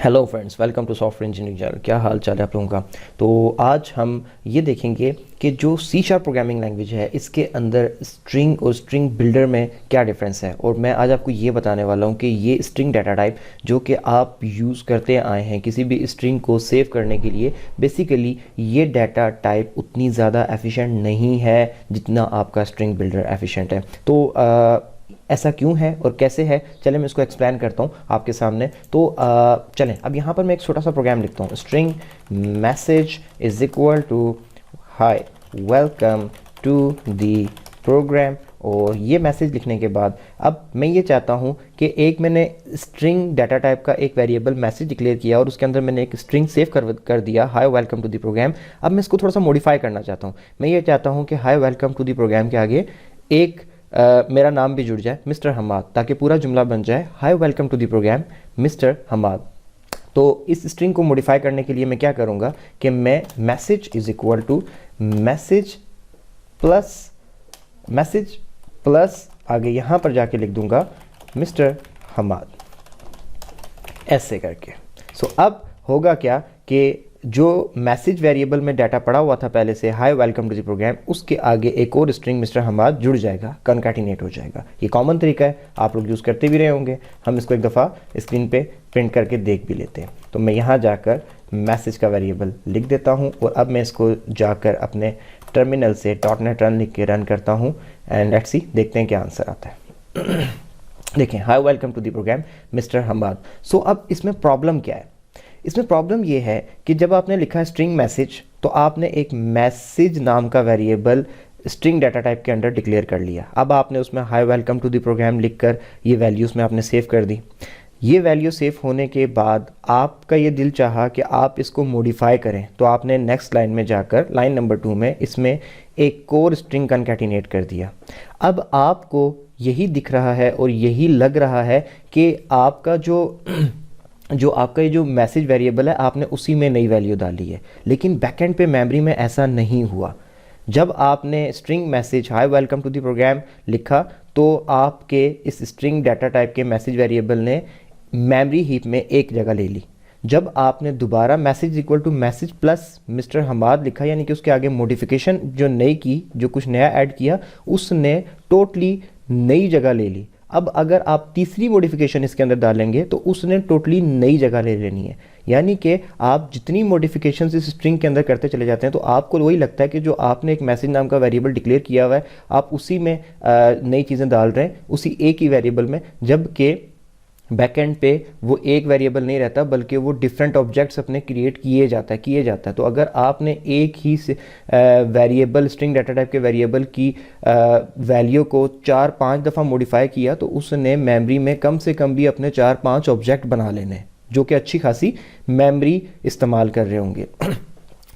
Hello friends, welcome to software engineering channel. क्या हाल चाल है आप लोगों का। तो आज हम ये देखेंगे कि जो सी शार्प प्रोग्रामिंग लैंग्वेज है इसके अंदर स्ट्रिंग और स्ट्रिंग बिल्डर में क्या डिफरेंस है। और मैं आज आपको ये बताने वाला हूँ कि ये स्ट्रिंग डाटा टाइप जो कि आप यूज़ करते आए हैं किसी भी स्ट्रिंग को सेव करने के लिए, बेसिकली ये डाटा टाइप उतनी ज़्यादा एफिशिएंट नहीं है जितना आपका स्ट्रिंग बिल्डर एफिशिएंट है। तो ऐसा क्यों है और कैसे है, चलें मैं इसको एक्सप्लेन करता हूँ आपके सामने। तो चलें अब यहाँ पर मैं एक छोटा सा प्रोग्राम लिखता हूँ। String message is equal to hi welcome to the program. और ये मैसेज लिखने के बाद अब मैं ये चाहता हूँ कि एक मैंने स्ट्रिंग डाटा टाइप का एक वेरिएबल मैसेज डिक्लेयर किया और उसके अंदर मैंने एक स्ट्रिंग सेव कर दिया hi welcome to the program. अब मैं इसको थोड़ा सा मॉडिफाई करना चाहता हूँ। मैं ये चाहता हूँ कि hi welcome to the program के आगे एक मेरा नाम भी जुड़ जाए, मिस्टर हमाद, ताकि पूरा जुमला बन जाए hi welcome to the program mister Hamad. तो इस स्ट्रिंग को मॉडिफाई करने के लिए मैं क्या करूँगा कि मैं message is equal to message plus आगे यहाँ पर जाके लिख दूंगा मिस्टर हमाद, ऐसे करके। सो अब होगा क्या कि जो मैसेज वेरिएबल में डाटा पड़ा हुआ था पहले से hi welcome to the program, उसके आगे एक और स्ट्रिंग मिस्टर हमाद जुड़ जाएगा, कनकैटिनेट हो जाएगा। ये कॉमन तरीका है, आप लोग यूज़ करते भी रहे होंगे। हम इसको एक दफ़ा स्क्रीन पे प्रिंट करके देख भी लेते हैं। तो मैं यहाँ जाकर मैसेज का वेरिएबल लिख देता हूँ और अब मैं इसको जाकर अपने टर्मिनल से .NET रन लिख के रन करता हूँ एंड लेट्स सी, देखते हैं क्या आंसर आता है। देखें, high welcome to the program mister Hammad. सो अब इसमें प्रॉब्लम क्या है? इसमें प्रॉब्लम ये है कि जब आपने लिखा है स्ट्रिंग मैसेज तो आपने एक मैसेज नाम का वेरिएबल स्ट्रिंग डाटा टाइप के अंदर डिक्लेयर कर लिया। अब आपने उसमें hi welcome to the program लिखकर ये वैल्यूज़ में आपने सेव कर दी। ये वैल्यू सेव होने के बाद आपका ये दिल चाहा कि आप इसको मॉडिफाई करें, तो आपने नेक्स्ट लाइन में जाकर लाइन नंबर 2 में इसमें एक और स्ट्रिंग कनकैटिनेट कर दिया। अब आपको यही दिख रहा है और यही लग रहा है कि आपका आपका ये जो मैसेज वेरिएबल है आपने उसी में नई वैल्यू डाली है, लेकिन बैकएंड पे मेमोरी में ऐसा नहीं हुआ। जब आपने string message hi welcome to the program लिखा तो आपके इस स्ट्रिंग डाटा टाइप के मैसेज वेरिएबल ने मेमोरी हीप में एक जगह ले ली। जब आपने दोबारा message equal to message plus mister Hamad लिखा, यानी कि उसके आगे मॉडिफिकेशन जो नई की, जो कुछ नया ऐड किया, उसने टोटली नई जगह ले ली। अब अगर आप तीसरी मॉडिफिकेशन इसके अंदर डालेंगे तो उसने टोटली नई जगह ले लेनी है। यानी कि आप जितनी मॉडिफिकेशन इस स्ट्रिंग के अंदर करते चले जाते हैं तो आपको वही लगता है कि जो आपने एक मैसेज नाम का वेरिएबल डिक्लेयर किया हुआ है आप उसी में नई चीज़ें डाल रहे हैं, उसी एक ही वेरिएबल में, जबकि बैकएंड पे वो एक वेरिएबल नहीं रहता बल्कि वो डिफरेंट ऑब्जेक्ट्स अपने क्रिएट किए जाता है। तो अगर आपने एक ही वेरिएबल स्ट्रिंग डाटा टाइप के वेरिएबल की वैल्यू को 4-5 दफ़ा मॉडिफाई किया तो उसने मेमोरी में कम से कम भी अपने 4-5 ऑब्जेक्ट बना लेने, जो कि अच्छी खासी मेमोरी इस्तेमाल कर रहे होंगे।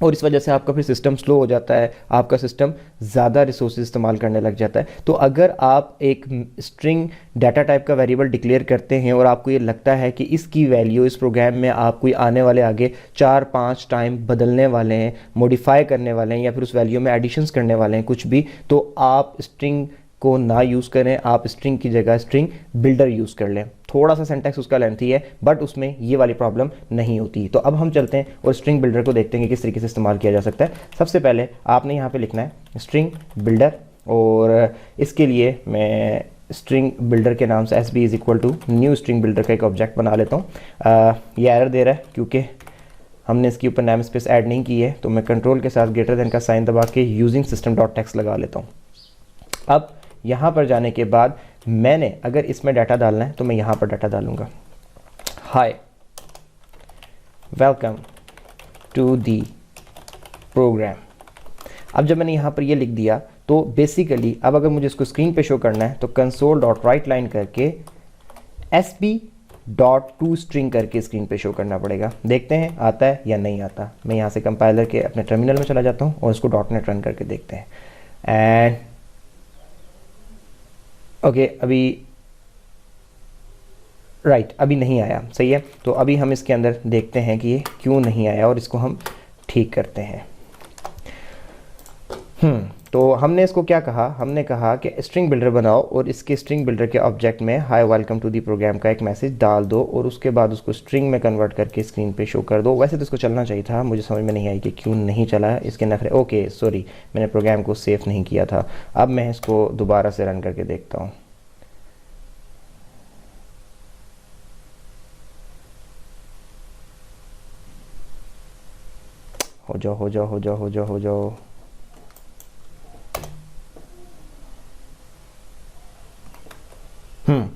और इस वजह से आपका फिर सिस्टम स्लो हो जाता है, आपका सिस्टम ज़्यादा रिसोर्स इस्तेमाल करने लग जाता है। तो अगर आप एक स्ट्रिंग डाटा टाइप का वेरिएबल डिक्लेयर करते हैं और आपको ये लगता है कि इसकी वैल्यू इस प्रोग्राम में आप कोई आने वाले आगे 4-5 टाइम बदलने वाले हैं, मॉडिफाई करने वाले हैं या फिर उस वैल्यू में एडिशंस करने वाले हैं कुछ भी, तो आप स्ट्रिंग को ना यूज़ करें, आप स्ट्रिंग की जगह स्ट्रिंग बिल्डर यूज़ कर लें। थोड़ा सा सिंटैक्स उसका लेंथी है बट उसमें ये वाली प्रॉब्लम नहीं होती। तो अब हम चलते हैं और स्ट्रिंग बिल्डर को देखते हैं कि किस तरीके से इस्तेमाल किया जा सकता है। सबसे पहले आपने यहाँ पे लिखना है स्ट्रिंग बिल्डर, और इसके लिए मैं स्ट्रिंग बिल्डर के नाम से SB is equal to new string builder का एक ऑब्जेक्ट बना लेता हूँ। ये एरर दे रहा है क्योंकि हमने इसके ऊपर नेम स्पेस ऐड नहीं की है, तो मैं कंट्रोल के साथ ग्रेटर देन का साइन दबा के यूजिंग सिस्टम डॉट टेक्स्ट लगा लेता हूँ। अब यहाँ पर जाने के बाद मैंने अगर इसमें डाटा डालना है तो मैं यहाँ पर डाटा डालूँगा hi welcome to the program. अब जब मैंने यहाँ पर ये लिख दिया तो बेसिकली अब अगर मुझे इसको स्क्रीन पे शो करना है तो कंसोल डॉट राइट लाइन करके SB.toString करके स्क्रीन पे शो करना पड़ेगा। देखते हैं आता है या नहीं आता। मैं यहाँ से कंपाइलर के अपने टर्मिनल में चला जाता हूँ और इसको .NET रन करके देखते हैं। एंड ओके, अभी नहीं आया, सही है। तो अभी हम इसके अंदर देखते हैं कि ये क्यों नहीं आया और इसको हम ठीक करते हैं। तो हमने इसको क्या कहा, हमने कहा कि स्ट्रिंग बिल्डर बनाओ और इसके स्ट्रिंग बिल्डर के ऑब्जेक्ट में hi welcome to the program का एक मैसेज डाल दो और उसके बाद उसको स्ट्रिंग में कन्वर्ट करके स्क्रीन पे शो कर दो। वैसे तो इसको चलना चाहिए था, मुझे समझ में नहीं आई कि क्यों नहीं चला, इसके नखरे। ओके सॉरी, मैंने प्रोग्राम को सेव नहीं किया था। अब मैं इसको दोबारा से रन करके देखता हूँ। हो जाओ हो जाओ हो जाओ हो जाओ हो जाओ।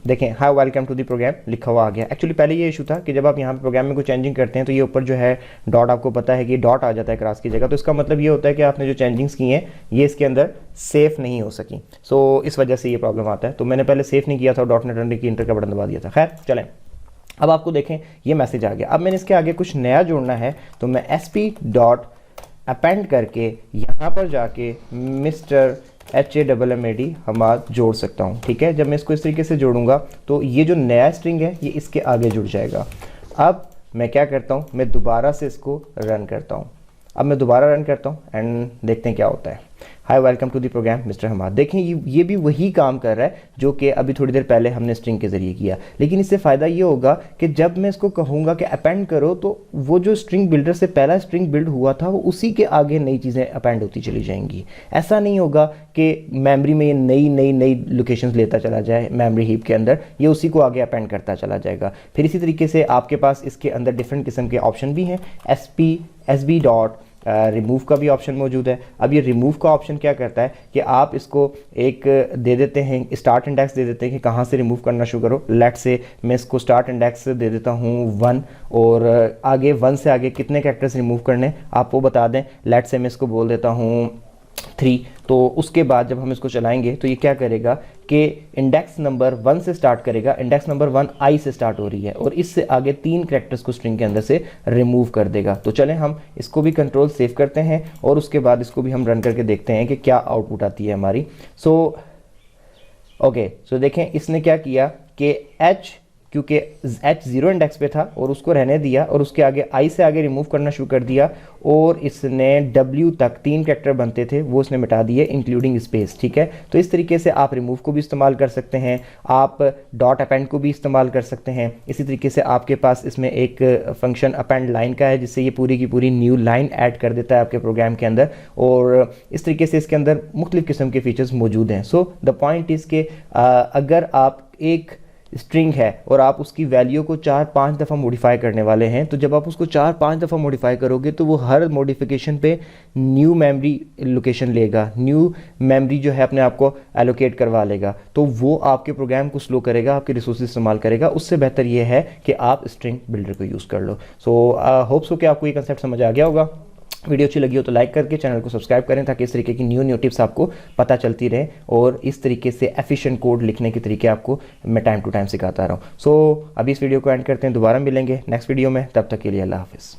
देखें hi welcome to the program लिखा हुआ आ गया। एक्चुअली पहले ये इशू था कि जब आप यहाँ पे प्रोग्राम में कोई चेंजिंग करते हैं तो ये ऊपर जो है डॉट, आपको पता है कि डॉट आ जाता है क्रॉस की जगह, तो इसका मतलब ये होता है कि आपने जो चेंजिंग्स की हैं ये इसके अंदर सेफ नहीं हो सकी। सो इस वजह से ये प्रॉब्लम आता है। तो मैंने पहले सेफ नहीं किया था, डॉट नेट की इंटर का बटन दबा दिया था। खैर चलें, अब आपको देखें ये मैसेज आ गया। अब मैंने इसके आगे कुछ नया जोड़ना है, तो मैं sp.append करके यहाँ पर जाके मिस्टर HAMMAD हमाद जोड़ सकता हूँ। ठीक है, जब मैं इसको इस तरीके से जोड़ूंगा तो ये जो नया स्ट्रिंग है ये इसके आगे जुड़ जाएगा। अब मैं क्या करता हूँ, मैं दोबारा से इसको रन करता हूँ। अब मैं दोबारा रन करता हूँ एंड देखते हैं क्या होता है। Hi welcome to the program mister Hamad. देखें ये भी वही काम कर रहा है जो कि अभी थोड़ी देर पहले हमने स्ट्रिंग के ज़रिए किया, लेकिन इससे फ़ायदा ये होगा कि जब मैं इसको कहूँगा कि अपेंड करो तो वो जो स्ट्रिंग बिल्डर से पहला स्ट्रिंग बिल्ड हुआ था वो उसी के आगे नई चीज़ें अपेंड होती चली जाएंगी। ऐसा नहीं होगा कि मेमोरी में ये नई लोकेशंस लेता चला जाए मेमोरी हीप के अंदर, ये उसी को आगे अपेंड करता चला जाएगा। फिर इसी तरीके से आपके पास इसके अंदर डिफरेंट किस्म के ऑप्शन भी हैं। SB डॉट रिमूव का भी ऑप्शन मौजूद है। अब ये रिमूव का ऑप्शन क्या करता है कि आप इसको एक दे देते हैं, स्टार्ट इंडेक्स दे देते हैं कि कहाँ से रिमूव करना शुरू करो। लेट से मैं इसको स्टार्ट इंडेक्स दे देता हूँ 1 और आगे 1 से आगे कितने कैरेक्टर्स रिमूव करने आप वो बता दें। लेट से मैं इसको बोल देता हूँ 3। तो उसके बाद जब हम इसको चलाएंगे तो ये क्या करेगा कि इंडेक्स नंबर 1 से स्टार्ट करेगा। इंडेक्स नंबर 1 आई से स्टार्ट हो रही है और इससे आगे 3 कैरेक्टर्स को स्ट्रिंग के अंदर से रिमूव कर देगा। तो चलें हम इसको भी कंट्रोल सेव करते हैं और उसके बाद इसको भी हम रन करके देखते हैं कि क्या आउटपुट आती है हमारी। सो देखें इसने क्या किया कि क्योंकि H 0 इंडेक्स पे था और उसको रहने दिया और उसके आगे I से आगे रिमूव करना शुरू कर दिया और इसने W तक 3 कैरेक्टर बनते थे वो इसने मिटा दिए इंक्लूडिंग स्पेस। ठीक है, तो इस तरीके से आप रिमूव को भी इस्तेमाल कर सकते हैं, आप डॉट अपेंड को भी इस्तेमाल कर सकते हैं। इसी तरीके से आपके पास इसमें एक फंक्शन अपेंड लाइन का है जिससे ये पूरी की पूरी न्यू लाइन ऐड कर देता है आपके प्रोग्राम के अंदर और इस तरीके से इसके अंदर मुख्तलिफ किस्म के फीचर्स मौजूद हैं। सो द पॉइंट इज़ के अगर आप एक स्ट्रिंग है और आप उसकी वैल्यू को 4-5 दफ़ा मॉडिफाई करने वाले हैं, तो जब आप उसको 4-5 दफ़ा मॉडिफाई करोगे तो वो हर मॉडिफिकेशन पे न्यू मेमोरी लोकेशन लेगा, न्यू मेमोरी जो है अपने आप को एलोकेट करवा लेगा। तो वो आपके प्रोग्राम को स्लो करेगा, आपके रिसोर्स इस्तेमाल करेगा। उससे बेहतर ये है कि आप स्ट्रिंग बिल्डर को यूज़ कर लो। सो होप्स हो कि आपको ये कंसेप्ट समझ आ गया होगा। वीडियो अच्छी लगी हो तो लाइक करके चैनल को सब्सक्राइब करें ताकि इस तरीके की न्यू टिप्स आपको पता चलती रहे और इस तरीके से एफिशिएंट कोड लिखने के तरीके आपको मैं टाइम टू टाइम सिखाता रहा हूँ। सो अभी इस वीडियो को एंड करते हैं, दोबारा मिलेंगे नेक्स्ट वीडियो में, तब तक के लिए अल्लाह हाफिज़।